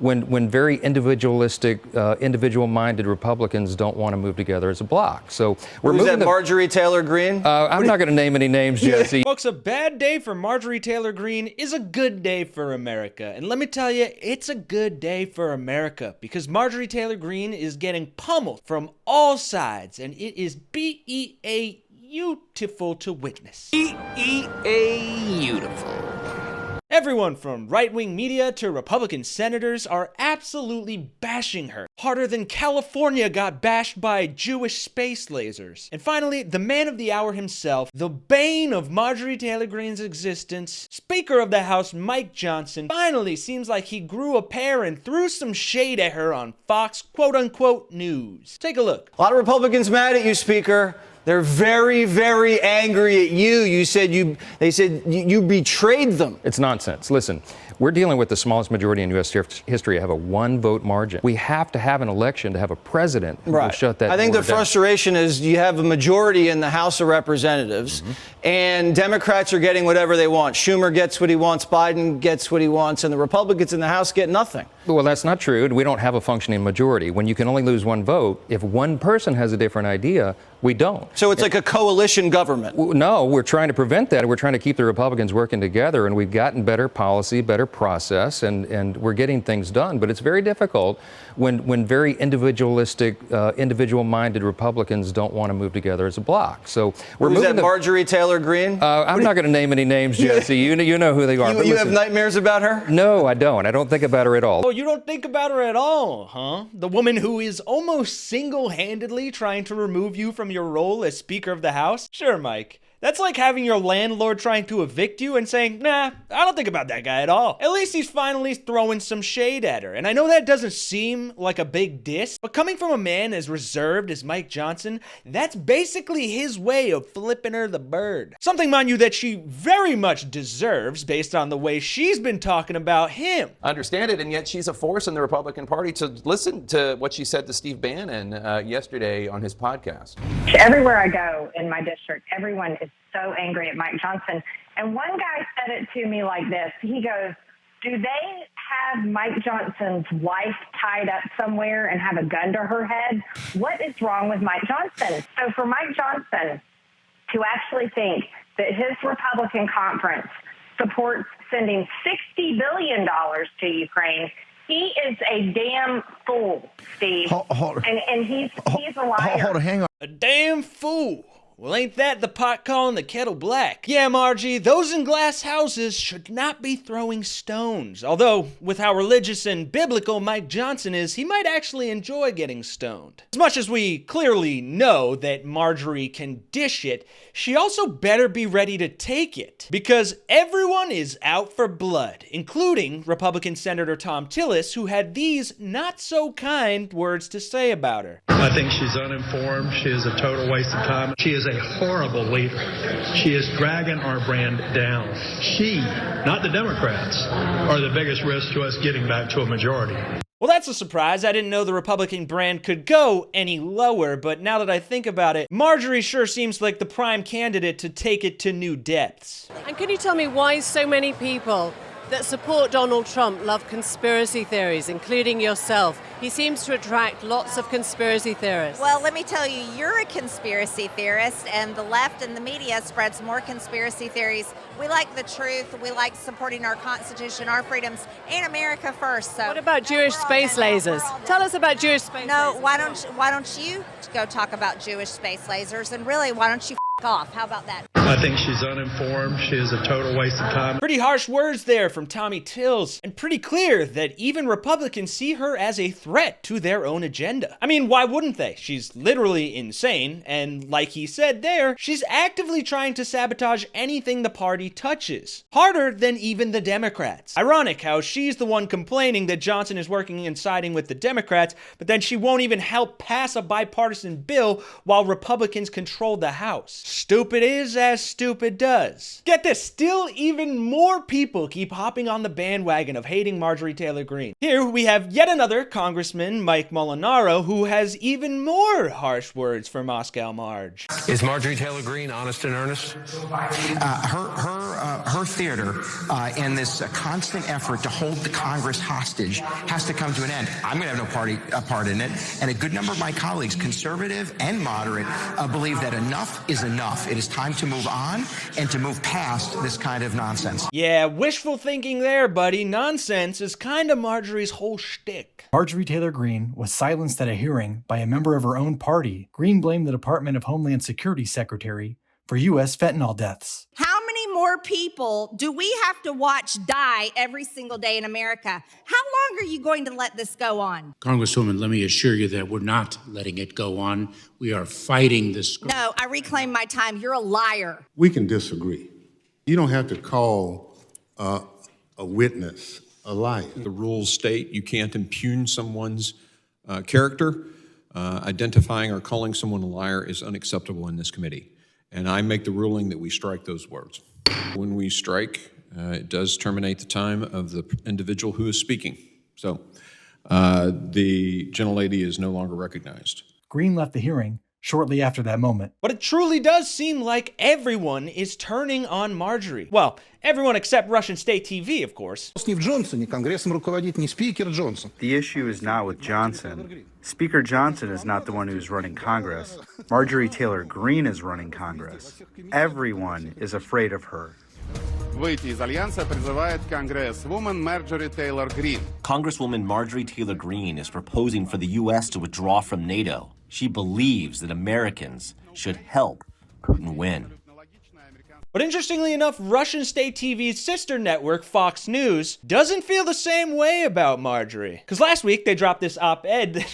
when very individualistic, individual-minded Republicans don't want to move together as a bloc. So we're moving. Who's that, Marjorie Taylor Greene? I'm not going to name any names, Jesse. Folks, a bad day for Marjorie Taylor Greene is a good day for America. And let me tell you, it's a good day for America because Marjorie Taylor Greene is getting pummeled from all sides, and it is beautiful to witness. Beautiful. Everyone from right-wing media to Republican senators are absolutely bashing her, harder than California got bashed by Jewish space lasers. And finally, the man of the hour himself, the bane of Marjorie Taylor Greene's existence, Speaker of the House Mike Johnson, finally seems like he grew a pair and threw some shade at her on Fox quote-unquote news. Take a look. A lot of Republicans mad at you, Speaker. They're very, very angry at you. They said you betrayed them. It's nonsense. Listen, we're dealing with the smallest majority in U.S. history to have a one-vote margin. We have to have an election to have a president who will shut that I think the door down. frustration is you have a majority in the House of Representatives, and Democrats are getting whatever they want. Schumer gets what he wants, Biden gets what he wants, and the Republicans in the House get nothing. Well, that's not true. We don't have a functioning majority. When you can only lose one vote, if one person has a different idea, we don't. So it's like a coalition government. No, we're trying to prevent that. We're trying to keep the Republicans working together, and we've gotten better policy, better process, and we're getting things done. But it's very difficult when very individualistic, individual-minded Republicans don't want to move together as a bloc. So we're Who's moving. that, Marjorie Taylor Greene? I'm not going to name any names, Jesse. You know who they are. You have nightmares about her? No, I don't. I don't think about her at all. Oh, you don't think about her at all, huh? The woman who is almost single-handedly trying to remove you from your role as Speaker of the House? Sure, Mike. That's like having your landlord trying to evict you and saying, nah, I don't think about that guy at all. At least he's finally throwing some shade at her. And I know that doesn't seem like a big diss, but coming from a man as reserved as Mike Johnson, that's basically his way of flipping her the bird. Something, mind you, that she very much deserves based on the way she's been talking about him. I understand it, and yet she's a force in the Republican Party. To listen to what she said to Steve Bannon yesterday on his podcast. Everywhere I go in my district, everyone is so angry at Mike Johnson. And one guy said it to me like this. He goes, do they have Mike Johnson's wife tied up somewhere and have a gun to her head? What is wrong with Mike Johnson? So for Mike Johnson to actually think that his Republican conference supports sending $60 billion to Ukraine, he is a damn fool, Steve. And he's a liar. Hold on, hang on. A damn fool. Well, ain't that the pot calling the kettle black? Yeah, Margie, those in glass houses should not be throwing stones. Although, with how religious and biblical Mike Johnson is, he might actually enjoy getting stoned. As much as we clearly know that Marjorie can dish it, she also better be ready to take it. Because everyone is out for blood, including Republican Senator Tom Tillis, who had these not-so-kind words to say about her. I think she's uninformed. She is a total waste of time. She is a horrible leader. She is dragging our brand down. She, not the Democrats, are the biggest risk to us getting back to a majority. Well, that's a surprise. I didn't know the Republican brand could go any lower, but now that I think about it, Marjorie sure seems like the prime candidate to take it to new depths. And can you tell me why so many people that support Donald Trump love conspiracy theories, including yourself? He seems to attract lots of conspiracy theorists. Well, let me tell you, you're a conspiracy theorist, and the left and the media spreads more conspiracy theories. We like the truth. We like supporting our Constitution, our freedoms, and America first. So, what about Jewish space lasers? Tell us about Jewish space lasers. No, why don't you go talk about Jewish space lasers? And really, why don't you off? How about that? I think she's uninformed. She is a total waste of time. Pretty harsh words there from Tommy Tills, and pretty clear that even Republicans see her as a threat to their own agenda. I mean, why wouldn't they? She's literally insane, and like he said there, she's actively trying to sabotage anything the party touches. Harder than even the Democrats. Ironic how she's the one complaining that Johnson is working and siding with the Democrats, but then she won't even help pass a bipartisan bill while Republicans control the House. Stupid is as stupid does. Get this, still even more people keep hopping on the bandwagon of hating Marjorie Taylor Greene. Here we have yet another Congressman, Mike Molinaro, who has even more harsh words for Moscow Marge. Is Marjorie Taylor Greene honest and earnest? Her theater and this constant effort to hold the Congress hostage has to come to an end. I'm going to have no part in it, and a good number of my colleagues, conservative and moderate, believe that enough is enough. It is time to move on and to move past this kind of nonsense. Yeah, wishful thinking there, buddy. Nonsense is kind of Marjorie's whole shtick. Marjorie Taylor Greene was silenced at a hearing by a member of her own party. Greene blamed the Department of Homeland Security Secretary for U.S. fentanyl deaths. How many more people do we have to watch die every single day in America? How long are you going to let this go on? Congresswoman, let me assure you that we're not letting it go on. We are fighting this. No, I reclaim my time. You're a liar. We can disagree. You don't have to call a witness a liar. The rules state you can't impugn someone's character. Identifying or calling someone a liar is unacceptable in this committee. And I make the ruling that we strike those words. When we strike, it does terminate the time of the individual who is speaking. So the gentlelady is no longer recognized. Greene left the hearing shortly after that moment. But it truly does seem like everyone is turning on Marjorie. Well, everyone except Russian state TV, of course. The issue is not with Johnson. Speaker Johnson is not the one who's running Congress. Marjorie Taylor Greene is running Congress. Everyone is afraid of her. Выйти из Альянса призывает Congresswoman Marjorie Taylor Greene. Congresswoman Marjorie Taylor Greene is proposing for the U.S. to withdraw from NATO. She believes that Americans should help Putin win. But interestingly enough, Russian state TV's sister network, Fox News, doesn't feel the same way about Marjorie. Because last week they dropped this op-ed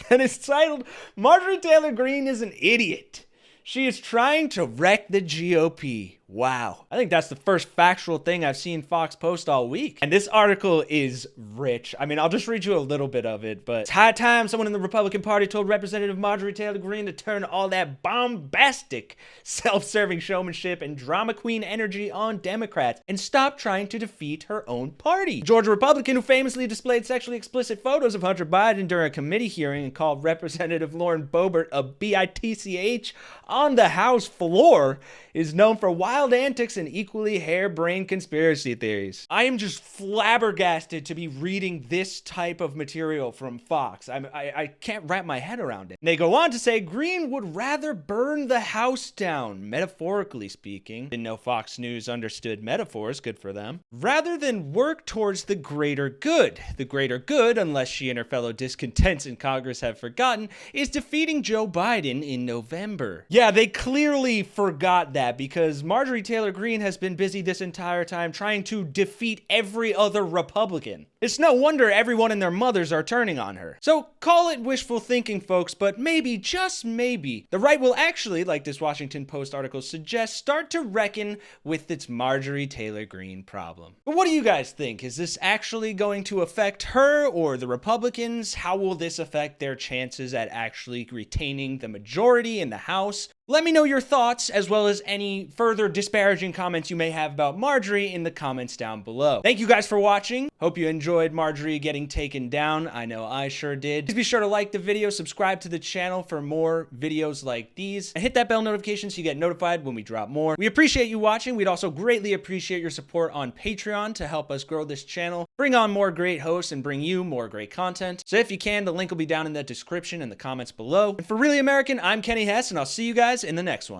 that is titled, "Marjorie Taylor Greene is an idiot. She is trying to wreck the GOP." Wow. I think that's the first factual thing I've seen Fox post all week. And this article is rich. I mean, I'll just read you a little bit of it, but it's high time someone in the Republican Party told Representative Marjorie Taylor Greene to turn all that bombastic, self-serving showmanship and drama queen energy on Democrats and stop trying to defeat her own party. Georgia Republican who famously displayed sexually explicit photos of Hunter Biden during a committee hearing and called Representative Lauren Boebert a bitch on the House floor is known for wild antics and equally harebrained conspiracy theories. I am just flabbergasted to be reading this type of material from Fox. I can't wrap my head around it. And they go on to say Greene would rather burn the house down, metaphorically speaking. Didn't know Fox News understood metaphors, good for them. Rather than work towards the greater good. The greater good, unless she and her fellow discontents in Congress have forgotten, is defeating Joe Biden in November. Yeah, they clearly forgot that because Marjorie Taylor Greene has been busy this entire time trying to defeat every other Republican. It's no wonder everyone and their mothers are turning on her. So call it wishful thinking, folks, but maybe, just maybe, the right will actually, like this Washington Post article suggests, start to reckon with its Marjorie Taylor Greene problem. But what do you guys think? Is this actually going to affect her or the Republicans? How will this affect their chances at actually retaining the majority in the House? Let me know your thoughts, as well as any further disparaging comments you may have about Marjorie in the comments down below. Thank you guys for watching. Hope you enjoyed Marjorie getting taken down. I know I sure did. Please be sure to like the video, subscribe to the channel for more videos like these, and hit that bell notification so you get notified when we drop more. We appreciate you watching. We'd also greatly appreciate your support on Patreon to help us grow this channel, bring on more great hosts, and bring you more great content. So if you can, the link will be down in the description and the comments below. And for Really American, I'm Kenny Hesse, and I'll see you guys in the next one.